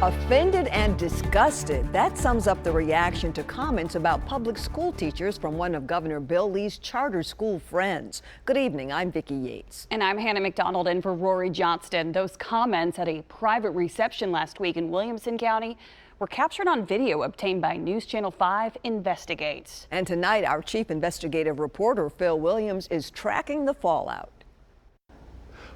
Offended and disgusted. That sums up the reaction to comments about public school teachers from one of Governor Bill Lee's charter school friends. Good evening, I'm Vicki Yates. And I'm Hannah McDonald in for Rory Johnston. Those comments at a private reception last week in Williamson County were captured on video obtained by News Channel 5 Investigates. And tonight, our chief investigative reporter, Phil Williams, is tracking the fallout.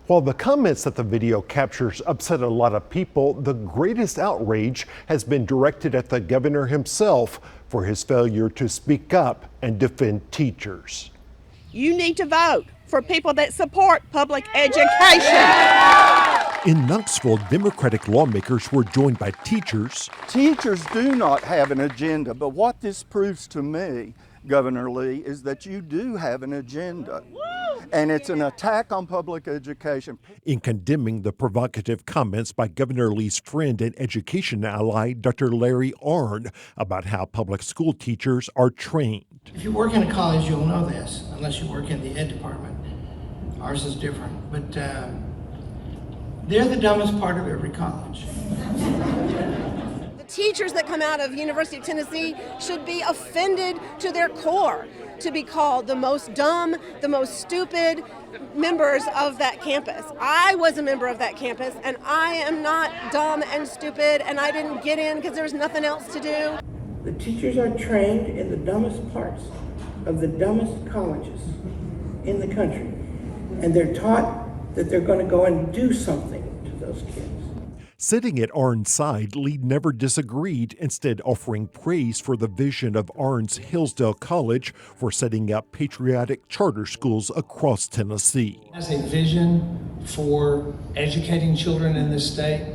While the comments that the video captures upset a lot of people, the greatest outrage has been directed at the governor himself for his failure to speak up and defend teachers. You need to vote for people that support public education. In Knoxville, Democratic lawmakers were joined by teachers. Teachers do not have an agenda, but what this proves to me, Governor Lee, is that you do have an agenda. And it's an attack on public education. In condemning the provocative comments by Governor Lee's friend and education ally, Dr. Larry Arnn, about how public school teachers are trained. If you work in a college, you'll know this, unless you work in the ed department. Ours is different, but they're the dumbest part of every college. The teachers that come out of University of Tennessee should be offended to their core to be called the most dumb, the most stupid members of that campus. I was a member of that campus, and I am not dumb and stupid, and I didn't get in because there was nothing else to do. The teachers are trained in the dumbest parts of the dumbest colleges in the country, and they're taught that they're going to go and do something to those kids. Sitting at Arnn's side, Lee never disagreed, instead offering praise for the vision of Arnn's Hillsdale College for setting up patriotic charter schools across Tennessee. As a vision for educating children in this state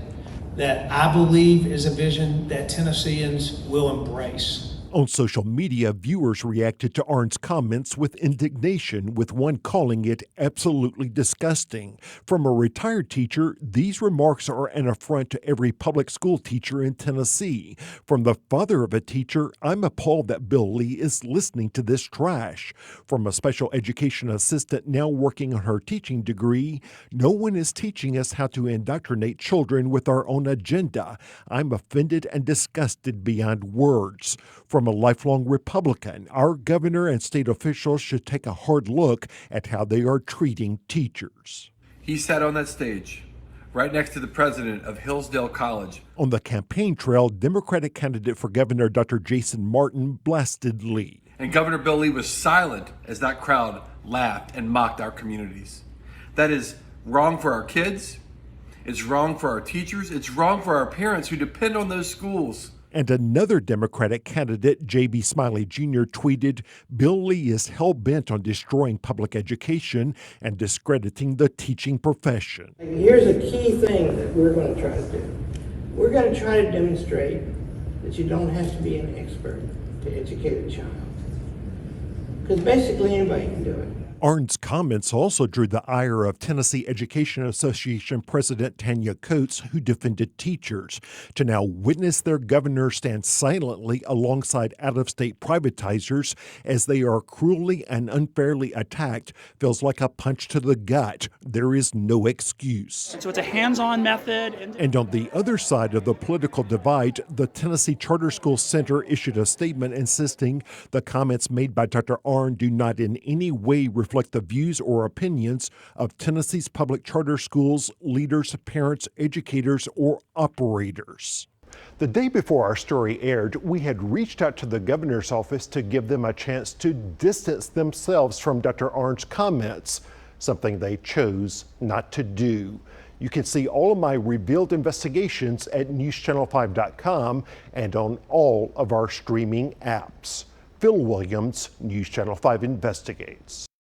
that I believe is a vision that Tennesseans will embrace. On social media, viewers reacted to Arnn's comments with indignation, with one calling it absolutely disgusting. From a retired teacher, these remarks are an affront to every public school teacher in Tennessee. From the father of a teacher, I'm appalled that Bill Lee is listening to this trash. From a special education assistant now working on her teaching degree, no one is teaching us how to indoctrinate children with our own agenda. I'm offended and disgusted beyond words. From a lifelong Republican, our governor and state officials should take a hard look at how they are treating teachers. He sat on that stage right next to the president of Hillsdale College. On the campaign trail, Democratic candidate for governor Dr. Jason Martin blasted Lee. And Governor Bill Lee was silent as that crowd laughed and mocked our communities. That is wrong for our kids. It's wrong for our teachers. It's wrong for our parents who depend on those schools. And another Democratic candidate, J.B. Smiley Jr., tweeted, Bill Lee is hell-bent on destroying public education and discrediting the teaching profession. Here's a key thing that we're going to try to do. We're going to try to demonstrate that you don't have to be an expert to educate a child. Because basically anybody can do it. Arnn's comments also drew the ire of Tennessee Education Association President Tanya Coates, who defended teachers. To now witness their governor stand silently alongside out-of-state privatizers as they are cruelly and unfairly attacked feels like a punch to the gut. There is no excuse. So it's a hands-on method. And on the other side of the political divide, the Tennessee Charter School Center issued a statement insisting the comments made by Dr. Arnn do not in any way reflect the views or opinions of Tennessee's public charter schools, leaders, parents, educators, or operators. The day before our story aired, we had reached out to the governor's office to give them a chance to distance themselves from Dr. Arnn's comments, something they chose not to do. You can see all of my revealed investigations at newschannel5.com and on all of our streaming apps. Phil Williams, News Channel 5 Investigates.